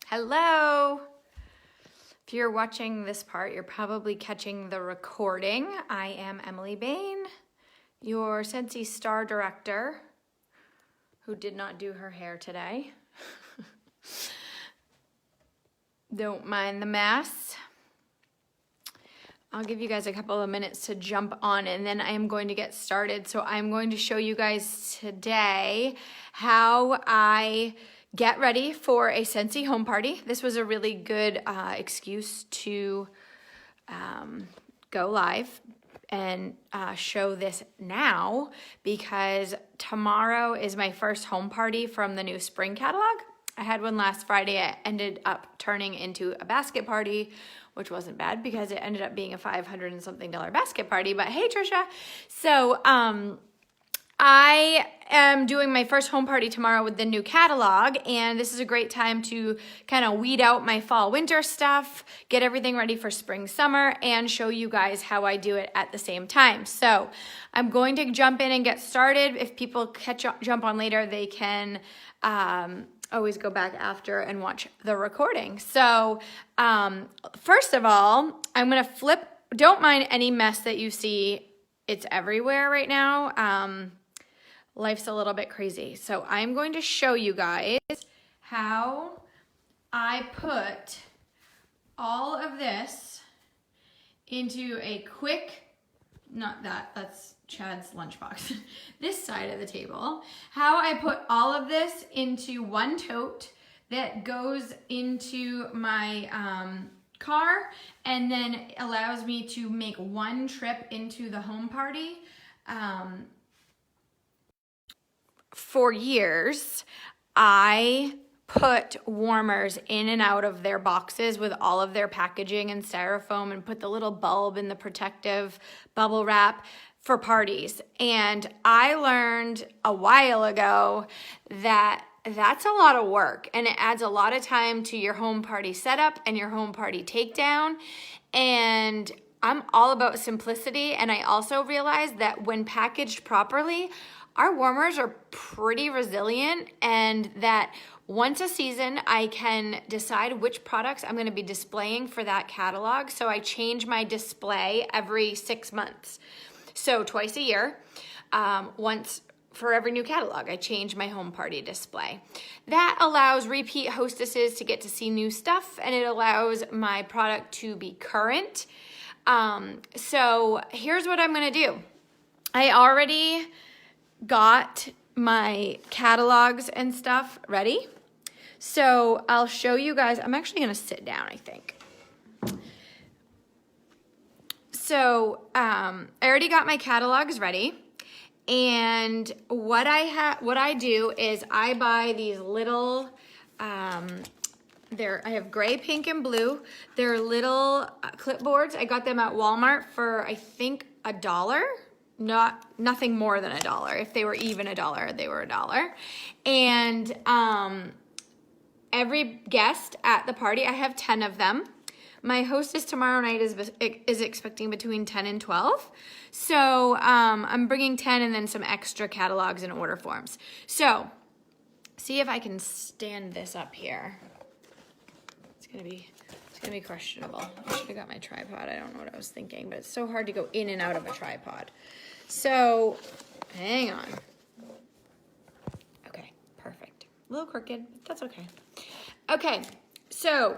Hello. If you're watching this part, you're probably catching the recording. I am Emily Bain, your Scentsy Star Director, who did not do her hair today. Don't mind the mess. I'll give you guys a couple of minutes to jump on and then I am going to get started. So I'm going to show you guys today how I get ready for a Scentsy home party. This was a really good excuse to go live and show this now because tomorrow is my first home party from the new spring catalog. I had one last Friday. It ended up turning into a basket party, which wasn't bad because it ended up being a $500 and something basket party. But hey, Trisha. So I am doing my first home party tomorrow with the new catalog, and this is a great time to kind of weed out my fall winter stuff, get everything ready for spring summer, and show you guys how I do it at the same time. So I'm going to jump in and get started. If people jump on later, they can always go back after and watch the recording. So first of all, I'm going to flip. Don't mind any mess that you see. It's everywhere right now. Life's a little bit crazy. So I'm going to show you guys how I put all of this into a quick, not that, that's Chad's lunchbox, this side of the table, how I put all of this into one tote that goes into my car and then allows me to make one trip into the home party. For years, I put warmers in and out of their boxes with all of their packaging and styrofoam and put the little bulb in the protective bubble wrap for parties. And I learned a while ago that that's a lot of work and it adds a lot of time to your home party setup and your home party takedown. And I'm all about simplicity. And I also realized that when packaged properly, our warmers are pretty resilient, and that once a season, I can decide which products I'm gonna be displaying for that catalog. So I change my display every 6 months. So twice a year, once for every new catalog, I change my home party display. That allows repeat hostesses to get to see new stuff, and it allows my product to be current. So here's what I'm gonna do. I already got my catalogs and stuff ready. So I'll show you guys. I'm actually gonna sit down, I think. So I already got my catalogs ready. And what I do is I buy these little, I have gray, pink, and blue. They're little clipboards. I got them at Walmart for, I think, $1. Nothing more than $1. If they were even $1, they were $1. And every guest at the party, I have 10 of them. My hostess tomorrow night is expecting between 10 and 12. So I'm bringing 10 and then some extra catalogs and order forms. So see if I can stand this up here. It's gonna be questionable. I should have got my tripod. I don't know what I was thinking, but it's so hard to go in and out of a tripod. So, hang on. Okay, perfect. A little crooked, but that's okay. Okay, so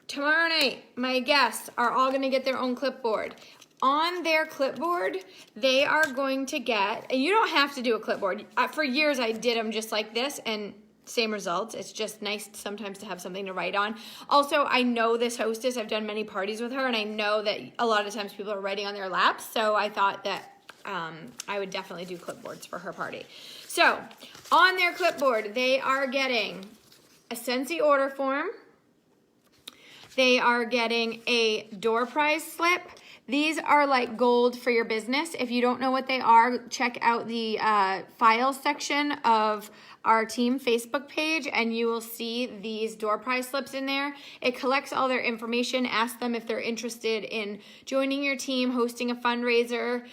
tomorrow night, my guests are all gonna get their own clipboard. On their clipboard, they are going to get, and you don't have to do a clipboard. For years, I did them just like this, and same results. It's just nice sometimes to have something to write on. Also, I know this hostess. I've done many parties with her, and I know that a lot of times people are writing on their laps, so I thought that I would definitely do clipboards for her party. So, on their clipboard, they are getting a Scentsy order form. They are getting a door prize slip. These are like gold for your business. If you don't know what they are, check out the files section of our team Facebook page and you will see these door prize slips in there. It collects all their information. Ask them if they're interested in joining your team, hosting a fundraiser,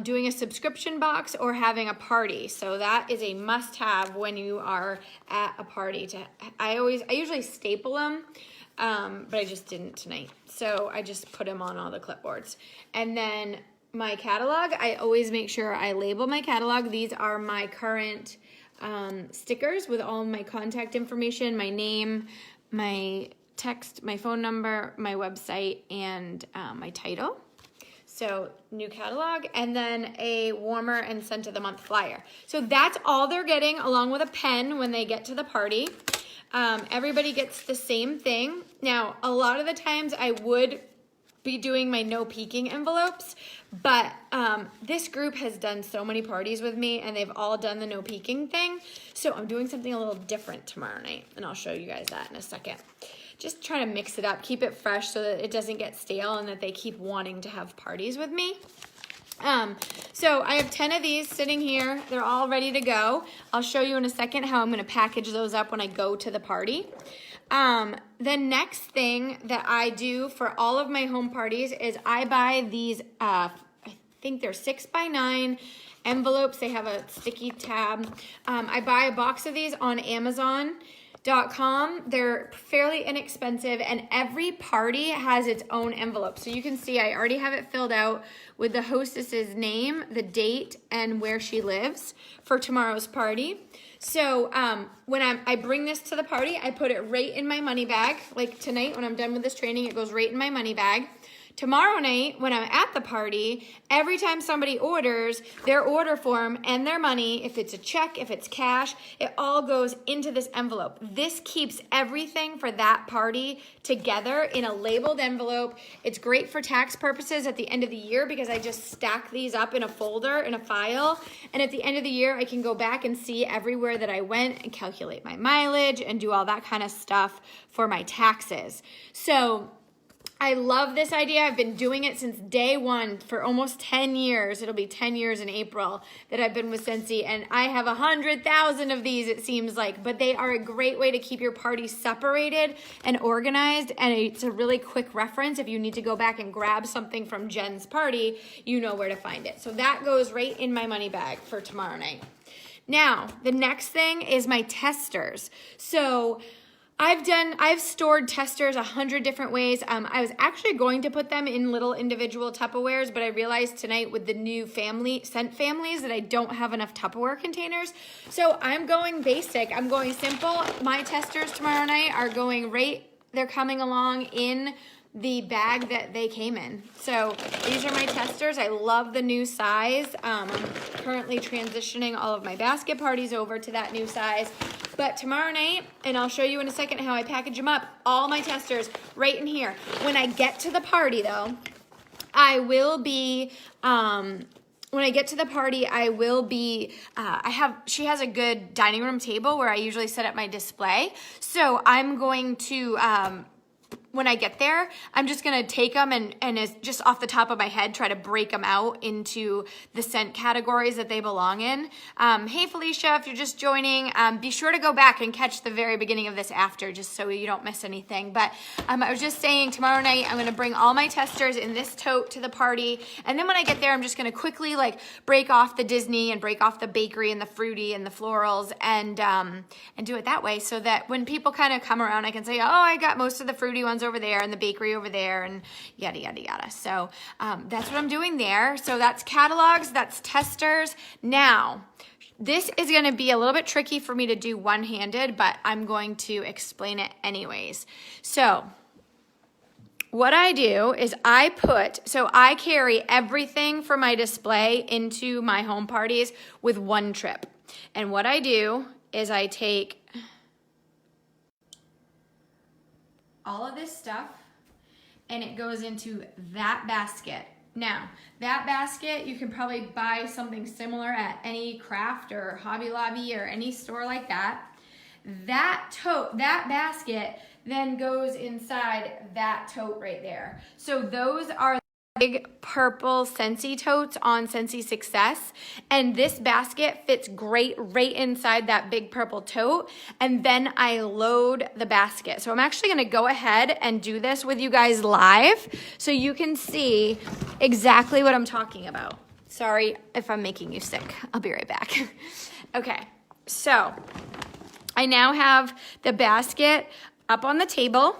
doing a subscription box, or having a party. So that is a must-have when you are at a party. I usually staple them, but I just didn't tonight. So I just put them on all the clipboards. And then my catalog, I always make sure I label my catalog. These are my current stickers with all my contact information, my name, my text, my phone number, my website, and my title. So new catalog, and then a warmer and scent of the month flyer. So that's all they're getting, along with a pen when they get to the party. Everybody gets the same thing. Now, a lot of the times I would be doing my no peeking envelopes, but this group has done so many parties with me and they've all done the no peeking thing. So I'm doing something a little different tomorrow night, and I'll show you guys that in a second. Just trying to mix it up, keep it fresh so that it doesn't get stale and that they keep wanting to have parties with me. So I have 10 of these sitting here. They're all ready to go. I'll show you in a second how I'm going to package those up when I go to the party. The next thing that I do for all of my home parties is I buy these, I think they're 6x9 envelopes. They have a sticky tab. I buy a box of these on Amazon.com. They're fairly inexpensive, and every party has its own envelope. So you can see I already have it filled out with the hostess's name, the date, and where she lives for tomorrow's party. So when I bring this to the party, I put it right in my money bag. Like tonight when I'm done with this training, it goes right in my money bag. Tomorrow night, when I'm at the party, every time somebody orders, their order form and their money, if it's a check, if it's cash, it all goes into this envelope. This keeps everything for that party together in a labeled envelope. It's great for tax purposes at the end of the year because I just stack these up in a folder, in a file, and at the end of the year, I can go back and see everywhere that I went and calculate my mileage and do all that kind of stuff for my taxes. So I love this idea. I've been doing it since day one for almost 10 years. It'll be 10 years in April that I've been with Scentsy, and I have 100,000 of these, it seems like, but they are a great way to keep your party separated and organized, and it's a really quick reference. If you need to go back and grab something from Jen's party, you know where to find it. So that goes right in my money bag for tomorrow night. Now, the next thing is my testers. So I've stored testers 100 different ways. I was actually going to put them in little individual Tupperwares, but I realized tonight with the new scent families that I don't have enough Tupperware containers. So I'm going basic. I'm going simple. My testers tomorrow night are going they're coming along in the bag that they came in. So these are my testers. I love the new size. I'm currently transitioning all of my basket parties over to that new size. But tomorrow night, and I'll show you in a second how I package them up, all my testers right in here. When I get to the party though, I will be, when I get to the party, I will be, she has a good dining room table where I usually set up my display. So I'm going to, when I get there, I'm just going to take them and just off the top of my head, try to break them out into the scent categories that they belong in. Hey, Felicia, if you're just joining, be sure to go back and catch the very beginning of this after, just so you don't miss anything. But I was just saying tomorrow night, I'm going to bring all my testers in this tote to the party. And then when I get there, I'm just going to quickly break off the Disney and break off the bakery and the fruity and the florals and do it that way so that when people kind of come around, I can say, oh, I got most of the fruity ones over there and the bakery over there and yada, yada, yada. So that's what I'm doing there. So that's catalogs, that's testers. Now, this is going to be a little bit tricky for me to do one-handed, but I'm going to explain it anyways. So what I do is I carry everything for my display into my home parties with one trip. And what I do is I take all of this stuff and it goes into that basket. Now, that basket, you can probably buy something similar at any craft or Hobby Lobby or any store like that. That basket then goes inside that tote right there. So those are big purple Scentsy totes on Scentsy Success, and this basket fits great right inside that big purple tote, and then I load the basket. So I'm actually gonna go ahead and do this with you guys live so you can see exactly what I'm talking about. Sorry if I'm making you sick. I'll be right back. Okay, so I now have the basket up on the table,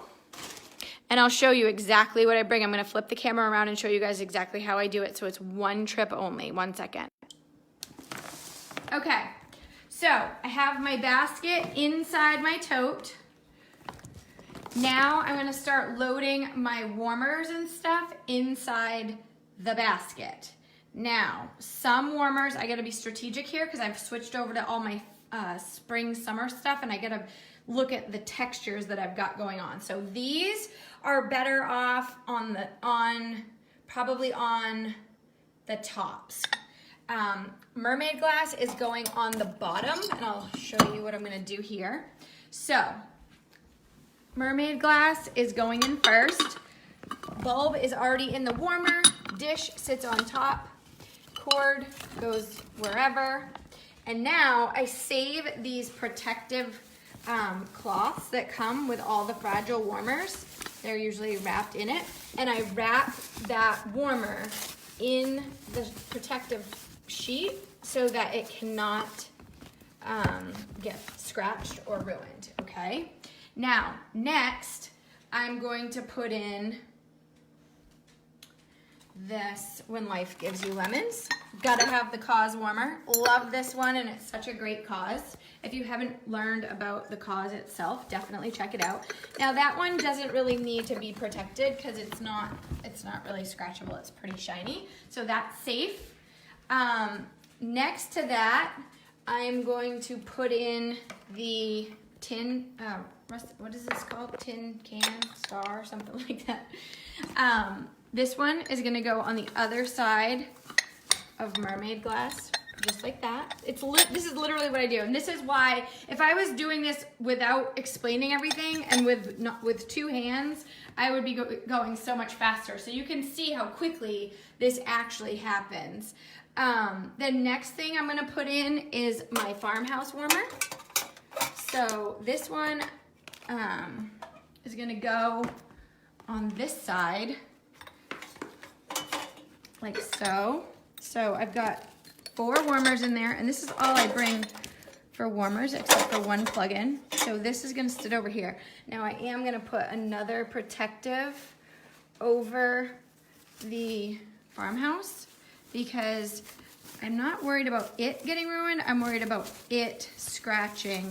and I'll show you exactly what I bring. I'm gonna flip the camera around and show you guys exactly how I do it. So it's one trip only, 1 second. Okay, so I have my basket inside my tote. Now I'm gonna start loading my warmers and stuff inside the basket. Now, some warmers, I gotta be strategic here because I've switched over to all my spring, summer stuff, and I gotta look at the textures that I've got going on. So these are better off probably on the tops. Mermaid glass is going on the bottom, and I'll show you what I'm gonna do here. So, mermaid glass is going in first. Bulb is already in the warmer. Dish sits on top. Cord goes wherever. And now I save these protective cloths that come with all the fragile warmers. They're usually wrapped in it. And I wrap that warmer in the protective sheet so that it cannot get scratched or ruined, okay? Now, next, I'm going to put in this When Life Gives You Lemons. Gotta have the cause warmer. Love this one, and it's such a great cause. If you haven't learned about the cause itself, definitely check it out. Now that one doesn't really need to be protected because it's not really scratchable. It's pretty shiny, so that's safe. Next to that, I'm going to put in the tin, what is this called? Tin can, star, something like that. This one is gonna go on the other side of mermaid glass, just like that. This is literally what I do, and this is why, if I was doing this without explaining everything and with two hands, I would be going so much faster. So you can see how quickly this actually happens. The next thing I'm gonna put in is my Farmhouse Warmer. So this one is gonna go on this side, like so. So I've got 4 warmers in there, and this is all I bring for warmers except for one plug-in. So this is gonna sit over here. Now I am gonna put another protective over the Farmhouse because I'm not worried about it getting ruined. I'm worried about it scratching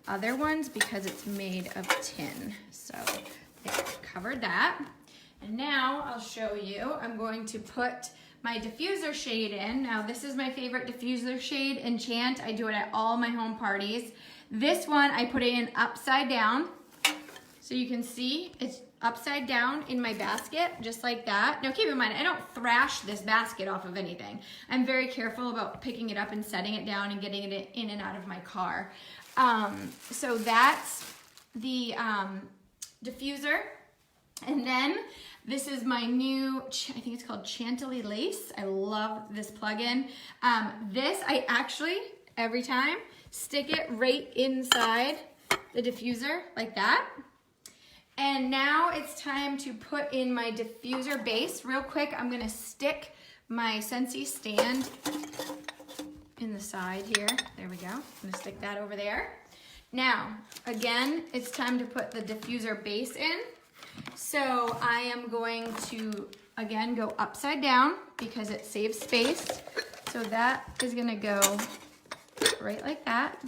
other ones because it's made of tin. So I've covered that. And now I'll show you, I'm going to put my diffuser shade in. Now this is my favorite diffuser shade, Enchant. I do it at all my home parties. This one, I put it in upside down. So you can see it's upside down in my basket, just like that. Now keep in mind, I don't thrash this basket off of anything. I'm very careful about picking it up and setting it down and getting it in and out of my car. So that's the diffuser. And then this is my new, I think it's called Chantilly Lace. I love this plug-in. This, I actually, every time, stick it right inside the diffuser, like that. And now it's time to put in my diffuser base. Real quick, I'm gonna stick my Scentsy stand in the side here. There we go. I'm gonna stick that over there. Now, again, it's time to put the diffuser base in. So I am going to, again, go upside down because it saves space. So that is gonna go right like that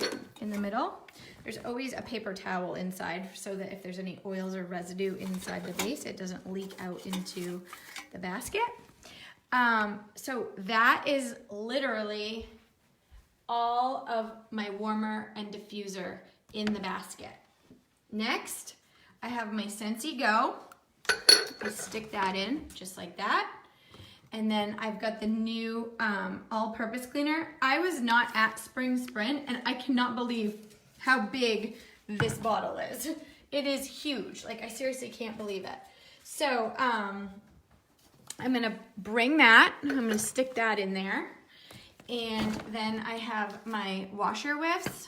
in the middle. There's always a paper towel inside so that if there's any oils or residue inside the base, it doesn't leak out into the basket. So that is literally all of my warmer and diffuser in the basket. Next, I have my Scentsy Go. I stick that in just like that. And then I've got the new all-purpose cleaner. I was not at Spring Sprint, and I cannot believe how big this bottle is. It is huge. Like, I seriously can't believe it. So I'm gonna bring that, I'm gonna stick that in there. And then I have my washer whiffs,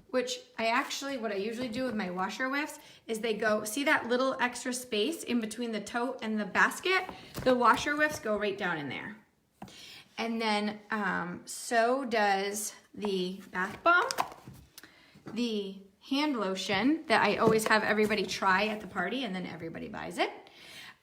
which what I usually do with my washer whiffs is they go, see that little extra space in between the tote and the basket? The washer whiffs go right down in there. And then so does the bath bomb, the hand lotion that I always have everybody try at the party and then everybody buys it.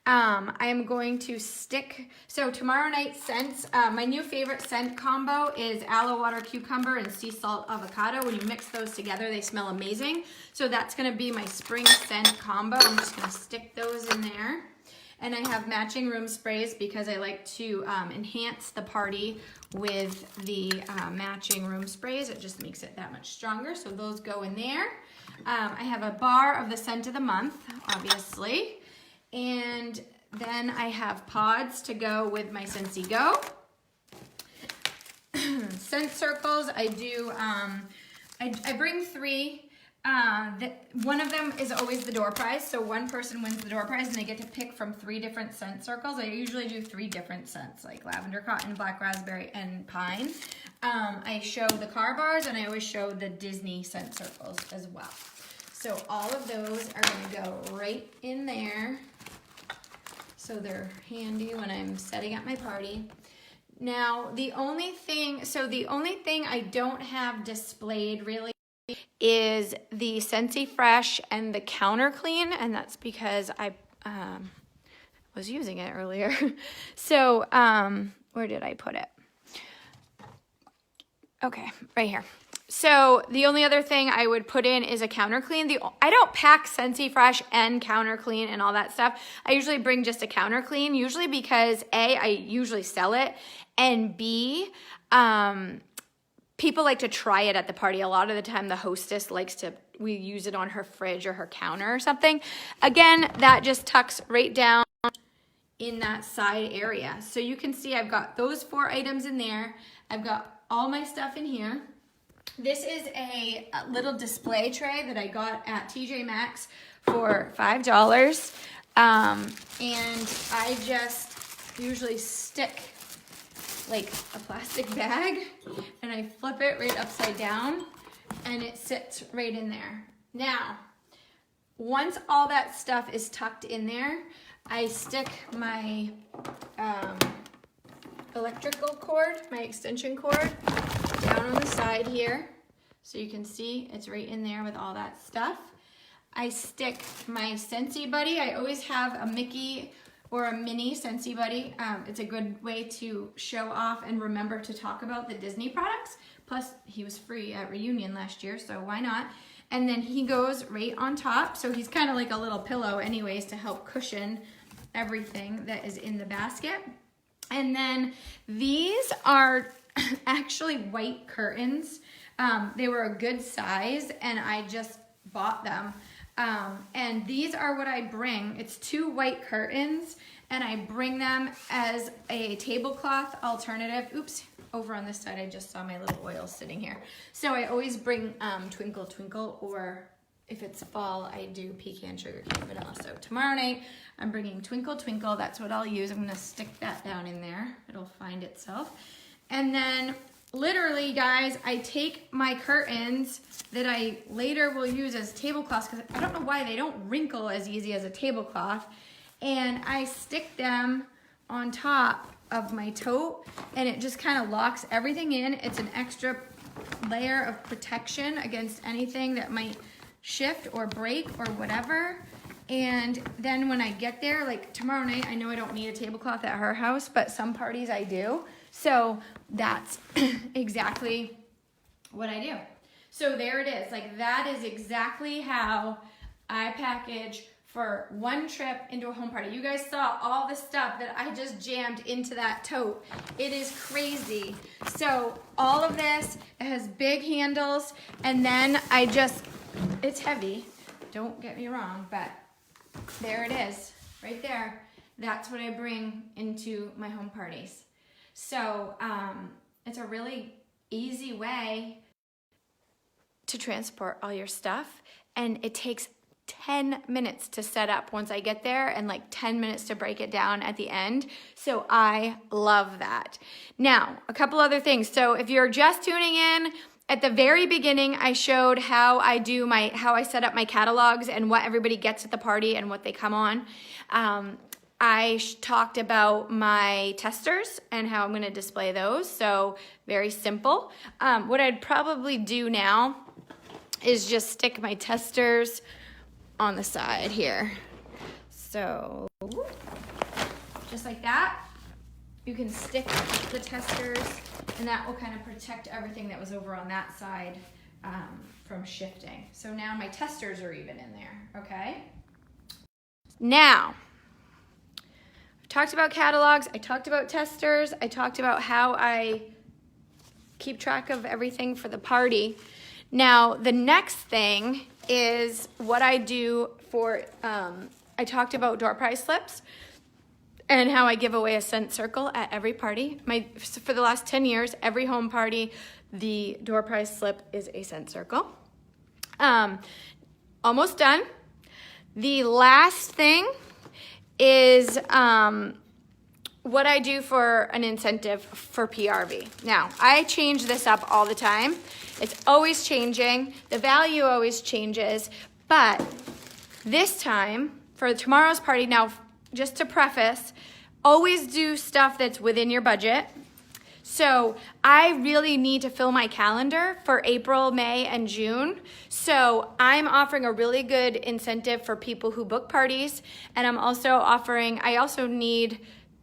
I am going to stick, so tomorrow night scents, my new favorite scent combo is aloe water cucumber and sea salt avocado. When you mix those together, they smell amazing. So that's gonna be my spring scent combo. I'm just gonna stick those in there. And I have matching room sprays because I like to enhance the party with the matching room sprays. It just makes it that much stronger. So those go in there. I have a bar of the scent of the month, obviously. And then I have pods to go with my Scentsy Go. Scent circles, I do, I bring 3. One of them is always the door prize, so one person wins the door prize and they get to pick from 3 different scent circles. I usually do 3 different scents, like lavender, cotton, black raspberry, and pine. I show the car bars and I always show the Disney scent circles as well. So all of those are gonna go right in there. So they're handy when I'm setting up my party. Now, the only thing I don't have displayed really is the Scentsy Fresh and the Counter Clean, and that's because I was using it earlier. So, where did I put it? Okay, right here. So the only other thing I would put in is a Counter Clean. I don't pack Scentsy Fresh and Counter Clean and all that stuff. I usually bring just a Counter Clean, usually because A, I usually sell it, and B, people like to try it at the party. A lot of the time the hostess we use it on her fridge or her counter or something. Again, that just tucks right down in that side area. So you can see I've got those 4 items in there. I've got all my stuff in here. This is a little display tray that I got at TJ Maxx for $5. And I just usually stick like a plastic bag and I flip it right upside down and it sits right in there. Now, once all that stuff is tucked in there, I stick my electrical cord, my extension cord, down on the side here. So you can see it's right in there with all that stuff. I stick my Scentsy Buddy. I always have a Mickey or a mini Scentsy Buddy. It's a good way to show off and remember to talk about the Disney products. Plus, he was free at Reunion last year, so why not? And then he goes right on top. So he's kind of like a little pillow anyways to help cushion everything that is in the basket. And then these are actually white curtains. They were a good size and I just bought them. And these are what I bring. It's 2 white curtains and I bring them as a tablecloth alternative. Oops, over on this side I just saw my little oil sitting here. So I always bring Twinkle Twinkle, or if it's fall I do Pecan Sugar Cane Vanilla. So tomorrow night I'm bringing Twinkle Twinkle. That's what I'll use. I'm gonna stick that down in there. It'll find itself. And then literally, guys, I take my curtains that I later will use as tablecloths, because I don't know why they don't wrinkle as easy as a tablecloth, and I stick them on top of my tote, and it just kind of locks everything in. It's an extra layer of protection against anything that might shift or break or whatever. And then when I get there, like tomorrow night, I know I don't need a tablecloth at her house, but some parties I do. So that's exactly what I do. So there it is. Like that is exactly how I package for one trip into a home party. You guys saw all the stuff that I just jammed into that tote. It is crazy. So all of this, it has big handles, and then it's heavy. Don't get me wrong, but there it is, right there. That's what I bring into my home parties. So it's a really easy way to transport all your stuff, and it takes 10 minutes to set up once I get there and like 10 minutes to break it down at the end. So I love that. Now, a couple other things. So if you're just tuning in, at the very beginning, I showed how I set up my catalogs and what everybody gets at the party and what they come on. I talked about my testers and how I'm gonna display those. So very simple. What I'd probably do now is just stick my testers on the side here. So just like that, you can stick the testers, and that will kind of protect everything that was over on that side from shifting. So now my testers are even in there, okay? Now, I talked about catalogs, I talked about testers, I talked about how I keep track of everything for the party. Now, the next thing is what I do for, I talked about door prize slips and how I give away a scent circle at every party. For the last 10 years, every home party, the door prize slip is a scent circle. Almost done. The last thing is what I do for an incentive for PRV. Now, I change this up all the time. It's always changing. The value always changes. But this time, for tomorrow's party, now, just to preface, always do stuff that's within your budget. So I really need to fill my calendar for April, May, and June. So I'm offering a really good incentive for people who book parties. And I'm also offering,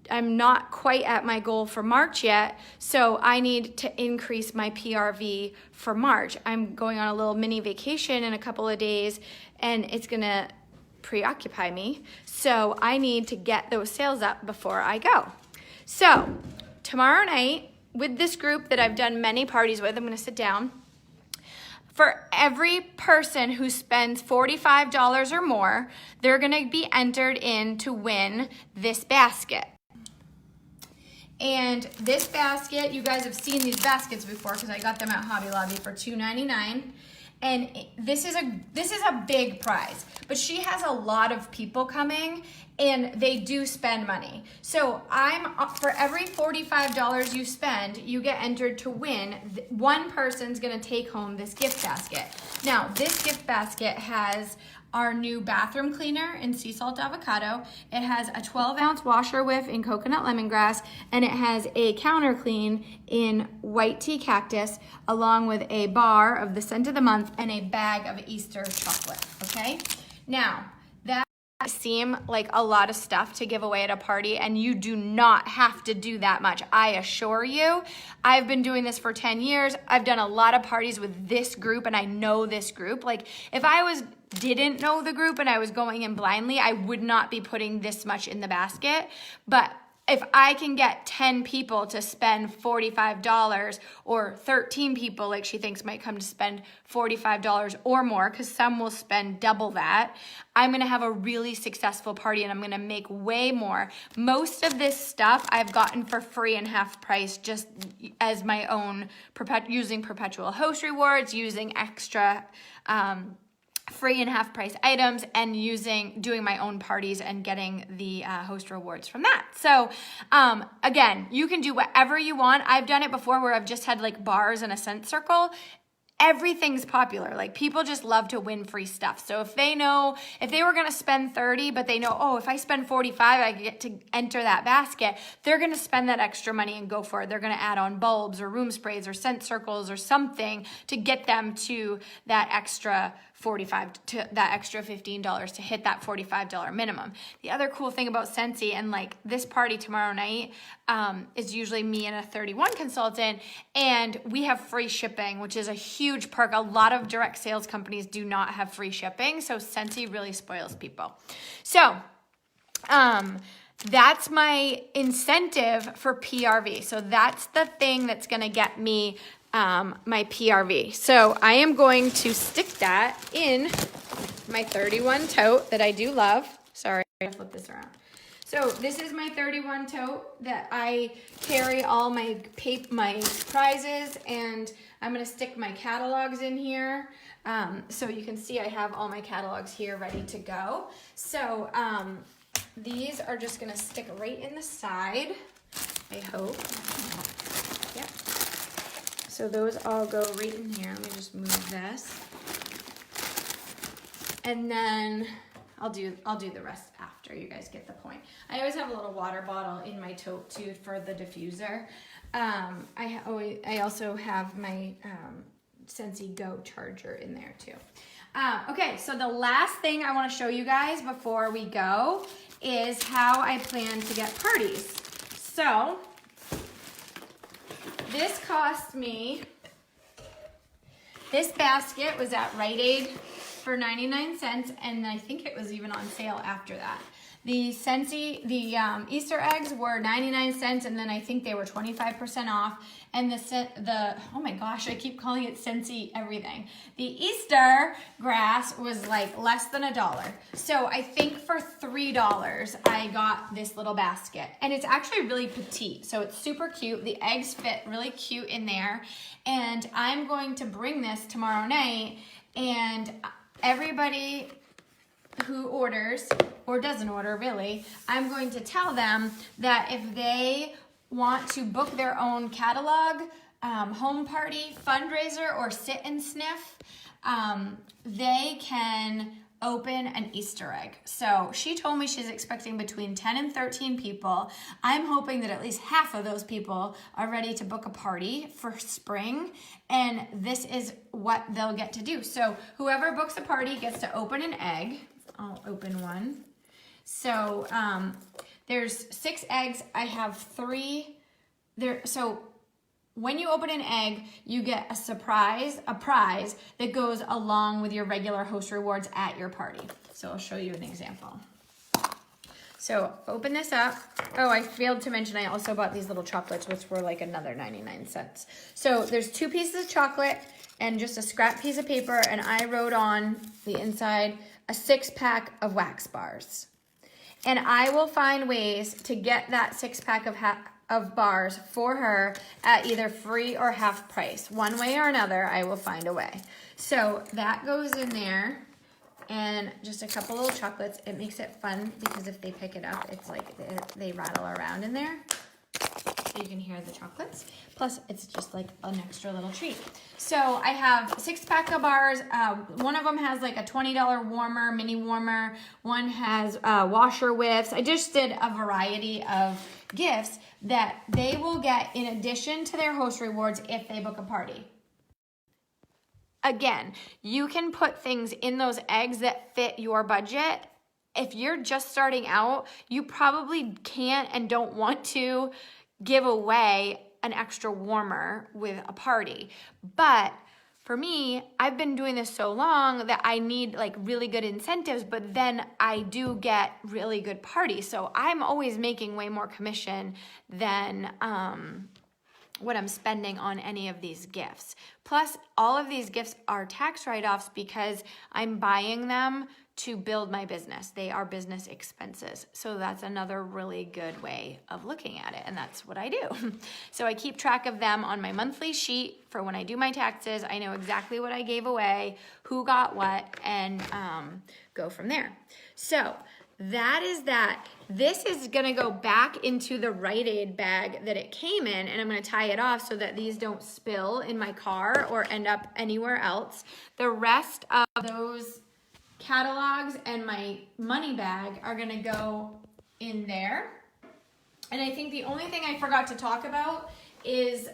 I'm not quite at my goal for March yet, so I need to increase my PRV for March. I'm going on a little mini vacation in a couple of days, and it's gonna preoccupy me. So I need to get those sales up before I go. So tomorrow night, with this group that I've done many parties with, I'm gonna sit down. For every person who spends $45 or more, they're gonna be entered in to win this basket. And this basket, you guys have seen these baskets before because I got them at Hobby Lobby for $2.99. And this is a big prize, but she has a lot of people coming and they do spend money. So for every $45 you spend, you get entered to win. One person's gonna take home this gift basket. Now, this gift basket has our new bathroom cleaner in sea salt avocado. It has a 12-ounce washer whiff in coconut lemongrass, and it has a counter clean in white tea cactus, along with a bar of the scent of the month and a bag of Easter chocolate, okay? Now, that seem like a lot of stuff to give away at a party, and you do not have to do that much. I assure you, I've been doing this for 10 years. I've done a lot of parties with this group, and I know this group. Like, if I didn't know the group and I was going in blindly, I would not be putting this much in the basket. But if I can get 10 people to spend $45 or 13 people, like she thinks might come to spend $45 or more, because some will spend double that, I'm gonna have a really successful party and I'm gonna make way more. Most of this stuff I've gotten for free and half price, just as my own, using perpetual host rewards, using extra free and half price items, and doing my own parties and getting the host rewards from that. So again, you can do whatever you want. I've done it before where I've just had like bars and a scent circle. Everything's popular. Like, people just love to win free stuff. So if they were gonna spend 30, but they know, oh, if I spend 45, I get to enter that basket, they're gonna spend that extra money and go for it. They're gonna add on bulbs or room sprays or scent circles or something to get them to that extra $15 to hit that $45 minimum. The other cool thing about Scentsy, and like this party tomorrow night, is usually me and a 31 consultant, and we have free shipping, which is a huge perk. A lot of direct sales companies do not have free shipping, so Scentsy really spoils people. So that's my incentive for PRV. So that's the thing that's gonna get me my PRV. So I am going to stick that in my 31 tote that I do love. Sorry, I flip this around. So this is my 31 tote that I carry all my prizes and I'm gonna stick my catalogs in here. So you can see I have all my catalogs here ready to go. So these are just gonna stick right in the side, I hope. Yep. So those all go right in here. Let me just move this. And then I'll do the rest after. You guys get the point. I always have a little water bottle in my tote too for the diffuser. I also have my Scentsy Go charger in there too. Okay, so the last thing I want to show you guys before we go is how I plan to get parties. So this cost me, this basket was at Rite Aid for 99 cents, and I think it was even on sale after that. The Easter eggs were 99 cents, and then I think they were 25% off. And oh my gosh, I keep calling it Scentsy everything. The Easter grass was like less than $1. So I think for $3, I got this little basket. And it's actually really petite, so it's super cute. The eggs fit really cute in there. And I'm going to bring this tomorrow night, and everybody who orders, or doesn't order really, I'm going to tell them that if they want to book their own catalog, home party, fundraiser, or sit and sniff, they can open an Easter egg. So she told me she's expecting between 10 and 13 people. I'm hoping that at least half of those people are ready to book a party for spring, and this is what they'll get to do. So whoever books a party gets to open an egg. I'll open one. So there's 6 eggs. I have 3 there. So when you open an egg, you get a prize that goes along with your regular host rewards at your party. So I'll show you an example. So open this up. Oh, I failed to mention I also bought these little chocolates, which were like another 99 cents. So there's 2 pieces of chocolate and just a scrap piece of paper, and I wrote on the inside a 6-pack of wax bars. And I will find ways to get that 6-pack of bars for her at either free or half price. One way or another, I will find a way. So that goes in there, and just a couple little chocolates. It makes it fun because if they pick it up, it's like they rattle around in there. So you can hear the chocolates. Plus, it's just like an extra little treat. So I have 6-pack of bars. One of them has like a $20 warmer, mini warmer. One has washer whiffs. I just did a variety of gifts that they will get in addition to their host rewards if they book a party. Again, you can put things in those eggs that fit your budget. If you're just starting out, you probably can't and don't want to give away an extra warmer with a party. But for me, I've been doing this so long that I need like really good incentives, but then I do get really good parties. So I'm always making way more commission than what I'm spending on any of these gifts. Plus, all of these gifts are tax write-offs because I'm buying them to build my business. They are business expenses. So that's another really good way of looking at it, and that's what I do. So I keep track of them on my monthly sheet for when I do my taxes. I know exactly what I gave away, who got what, and go from there. So that is that. This is gonna go back into the Rite Aid bag that it came in, and I'm gonna tie it off so that these don't spill in my car or end up anywhere else. The rest of those catalogs and my money bag are gonna go in there. And I think the only thing I forgot to talk about is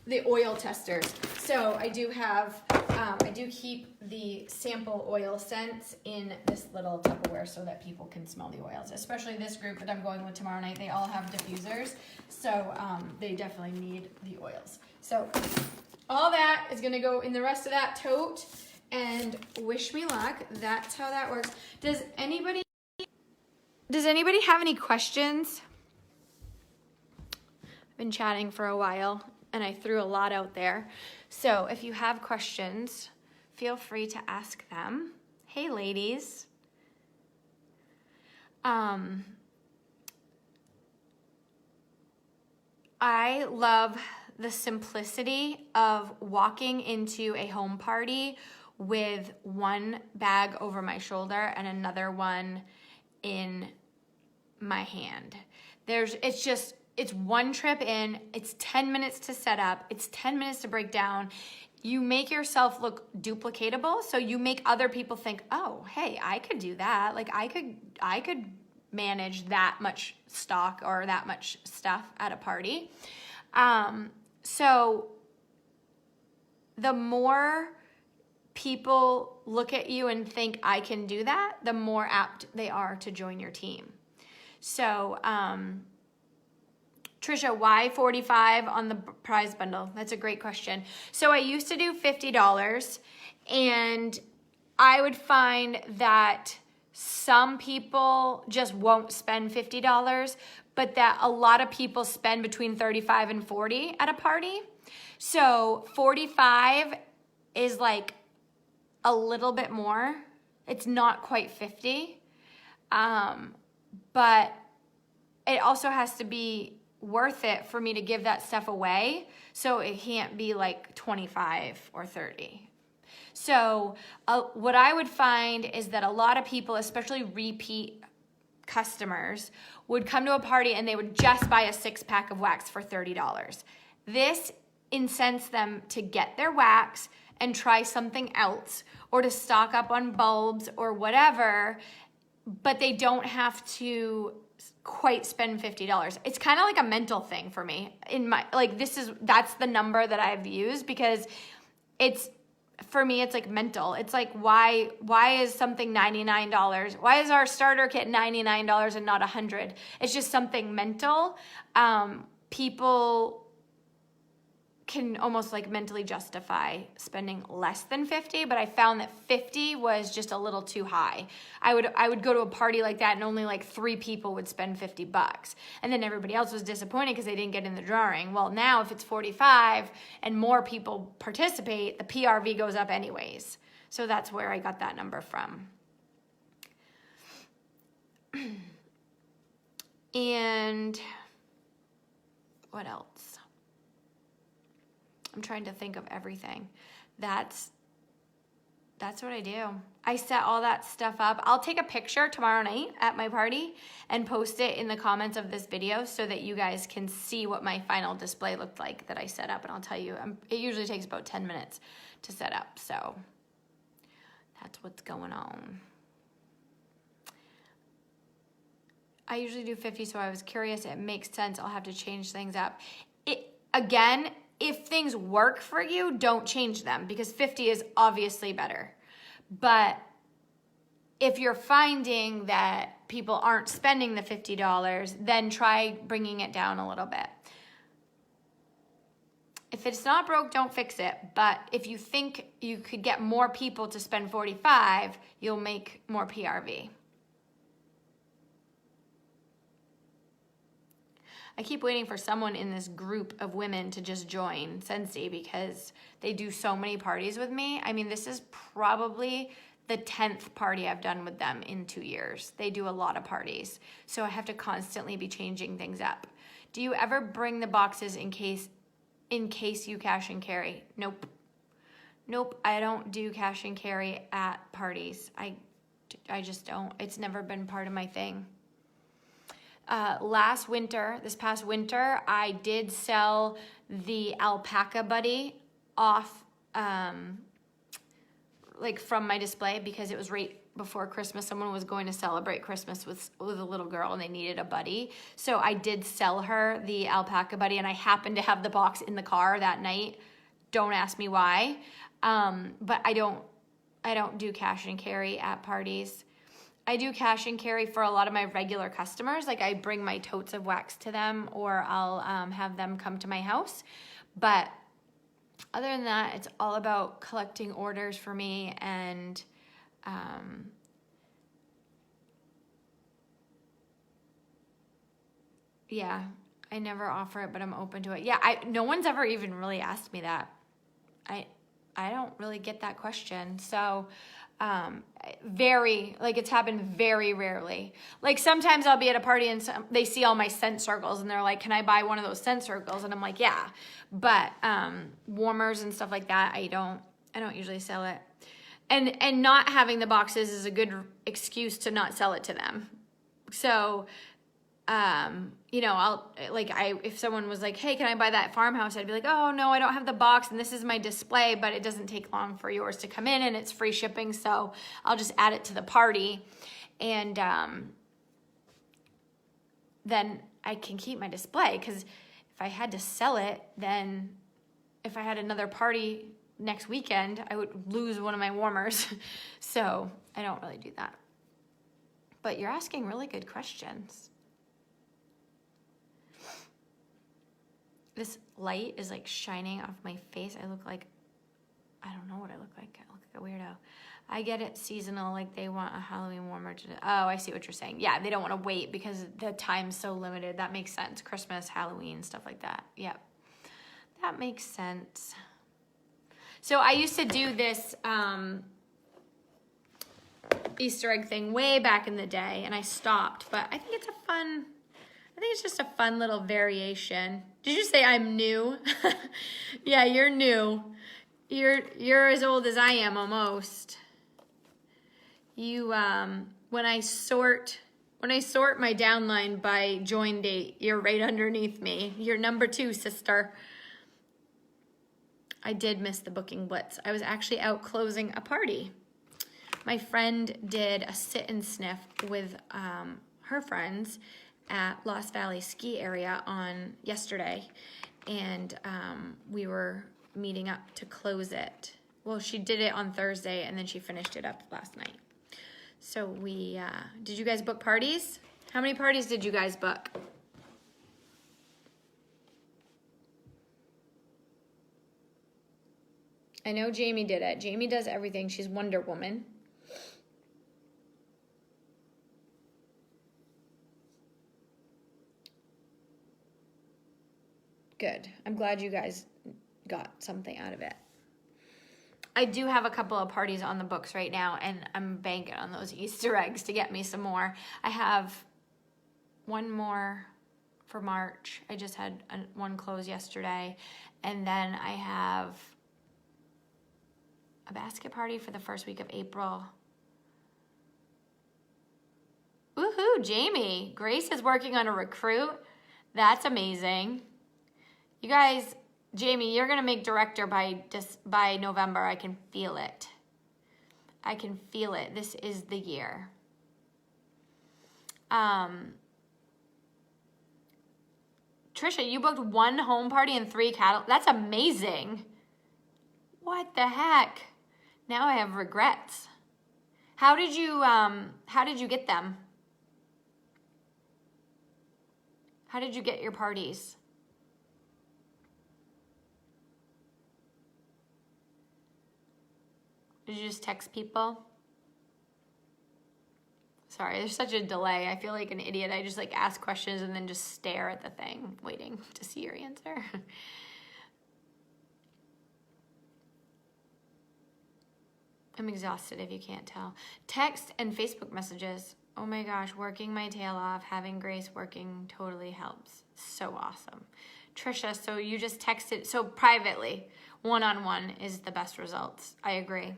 the oil testers. So I do have, I do keep the sample oil scents in this little Tupperware so that people can smell the oils, especially this group that I'm going with tomorrow night. They all have diffusers, so they definitely need the oils. So all that is gonna go in the rest of that tote. And wish me luck. That's how that works. Does anybody have any questions? I've been chatting for a while and I threw a lot out there. So if you have questions, feel free to ask them. Hey ladies. I love the simplicity of walking into a home party with one bag over my shoulder and another one in my hand. It's one trip in, it's 10 minutes to set up, it's 10 minutes to break down. You make yourself look duplicatable, so you make other people think, oh, hey, I could do that. Like I could manage that much stock or that much stuff at a party. So the more people look at you and think I can do that, the more apt they are to join your team. So, Trisha, why 45 on the prize bundle? That's a great question. So I used to do $50, and I would find that some people just won't spend $50, but that a lot of people spend between 35 and 40 at a party. So 45 is like a little bit more. It's not quite 50. But it also has to be worth it for me to give that stuff away. So it can't be like 25 or 30. So what I would find is that a lot of people, especially repeat customers, would come to a party and they would just buy a 6-pack of wax for $30. This incents them to get their wax and try something else, or to stock up on bulbs or whatever, but they don't have to quite spend $50. It's kind of like a mental thing for me. That's the number that I've used, because for me, it's like mental. It's like, why is something $99? Why is our starter kit $99 and not $100? It's just something mental. People can almost like mentally justify spending less than 50, but I found that 50 was just a little too high. I would go to a party like that and only like 3 people would spend $50, and then everybody else was disappointed because they didn't get in the drawing. Well, now if it's 45 and more people participate, the PRV goes up anyways. So that's where I got that number from. And what else? I'm trying to think of everything. That's what I do. I set all that stuff up. I'll take a picture tomorrow night at my party and post it in the comments of this video so that you guys can see what my final display looked like that I set up. And I'll tell you, it usually takes about 10 minutes to set up. So that's what's going on. I usually do 50, so I was curious. It makes sense. I'll have to change things up. Again, if things work for you, don't change them, because 50 is obviously better. But if you're finding that people aren't spending the $50, then try bringing it down a little bit. If it's not broke, don't fix it. But if you think you could get more people to spend 45, you'll make more PRV. I keep waiting for someone in this group of women to just join Scentsy, because they do so many parties with me. I mean, this is probably the 10th party I've done with them in 2 years. They do a lot of parties, so I have to constantly be changing things up. Do you ever bring the boxes in case you cash and carry? Nope. Nope, I don't do cash and carry at parties. I just don't. It's never been part of my thing. This past winter, I did sell the alpaca buddy off, like from my display, because it was right before Christmas. Someone was going to celebrate Christmas with a little girl and they needed a buddy. So I did sell her the alpaca buddy, and I happened to have the box in the car that night. Don't ask me why. But I don't do cash and carry at parties. I do cash and carry for a lot of my regular customers. Like, I bring my totes of wax to them, or I'll have them come to my house. But other than that, it's all about collecting orders for me. And yeah, I never offer it, but I'm open to it. Yeah, no one's ever even really asked me that. I don't really get that question. So it's happened very rarely. Like sometimes I'll be at a party and they see all my scent circles and they're like, can I buy one of those scent circles? And I'm like, yeah. But warmers and stuff like that, I don't usually sell it. And not having the boxes is a good excuse to not sell it to them. So, if someone was like, hey, can I buy that farmhouse? I'd be like, oh no, I don't have the box and this is my display, but it doesn't take long for yours to come in and it's free shipping. So I'll just add it to the party. And, then I can keep my display. Cause if I had to sell it, then if I had another party next weekend, I would lose one of my warmers. So I don't really do that. But you're asking really good questions. This light is like shining off my face. I don't know what I look like. I look like a weirdo. I get it seasonal, like they want a Halloween warmer to, oh, I see what you're saying. Yeah, they don't want to wait because the time's so limited. That makes sense. Christmas, Halloween, stuff like that. Yep. That makes sense. So I used to do this Easter egg thing way back in the day and I stopped, but I think it's just a fun little variation. Did you say I'm new? Yeah, you're new. You're as old as I am almost. You when I sort my downline by join date, you're right underneath me. You're number 2, sister. I did miss the booking blitz. I was actually out closing a party. My friend did a sit and sniff with her friends at Lost Valley ski area on yesterday. And we were meeting up to close it. Well, she did it on Thursday and then she finished it up last night. So did you guys book parties? How many parties did you guys book? I know Jamie did it. Jamie does everything. She's Wonder Woman. Good. I'm glad you guys got something out of it. I do have a couple of parties on the books right now, and I'm banking on those Easter eggs to get me some more. I have one more for March. I just had one close yesterday, and then I have a basket party for the first week of April. Woohoo, Jamie. Grace is working on a recruit. That's amazing. You guys, Jamie, you're going to make director by November. I can feel it. I can feel it. This is the year. Trisha, you booked 1 home party and 3 cattle. That's amazing. What the heck? Now I have regrets. How did you get them? How did you get your parties? Did you just text people? Sorry, there's such a delay. I feel like an idiot. I just like ask questions and then just stare at the thing, waiting to see your answer. I'm exhausted if you can't tell. Text and Facebook messages. Oh my gosh, working my tail off, having Grace working totally helps. So awesome. Trisha, so you just texted, so privately, one-on-one is the best results. I agree.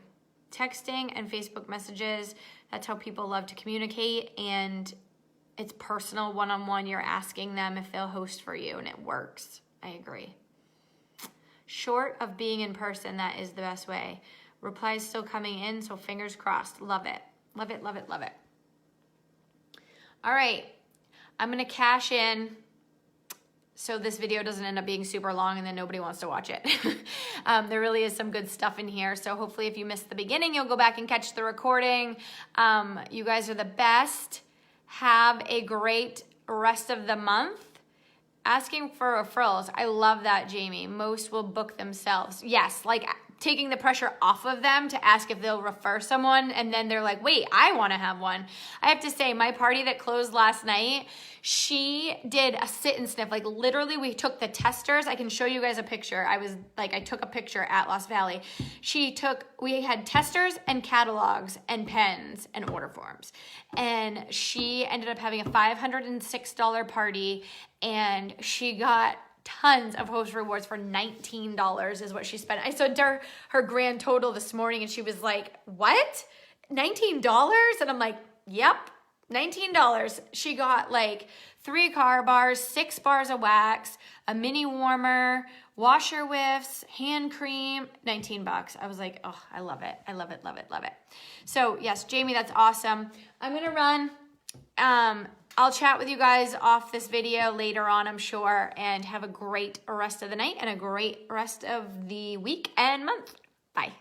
Texting and Facebook messages, that's how people love to communicate, and it's personal one-on-one. You're asking them if they'll host for you, and it works. I agree. Short of being in person, that is the best way. Replies still coming in, so fingers crossed. Love it. Love it, love it, love it. All right, I'm gonna cash in so this video doesn't end up being super long and then nobody wants to watch it. There really is some good stuff in here, so hopefully if you missed the beginning, you'll go back and catch the recording. You guys are the best. Have a great rest of the month. Asking for referrals. I love that, Jamie. Most will book themselves. Yes, like taking the pressure off of them to ask if they'll refer someone, and then they're like, wait, I want to have one. I have to say, my party that closed last night, she did a sit and sniff. Like literally we took the testers. I can show you guys a picture. I took a picture at Lost Valley. We had testers and catalogs and pens and order forms. And she ended up having a $506 party, and she got tons of host rewards for $19 is what she spent. I saw her grand total this morning, and she was like, what? $19? And I'm like, yep, $19. She got like 3 car bars, 6 bars of wax, a mini warmer, washer whiffs, hand cream, $19. I was like, oh, I love it. I love it, love it, love it. So yes, Jamie, that's awesome. I'm going to run. I'll chat with you guys off this video later on, I'm sure, and have a great rest of the night and a great rest of the week and month. Bye.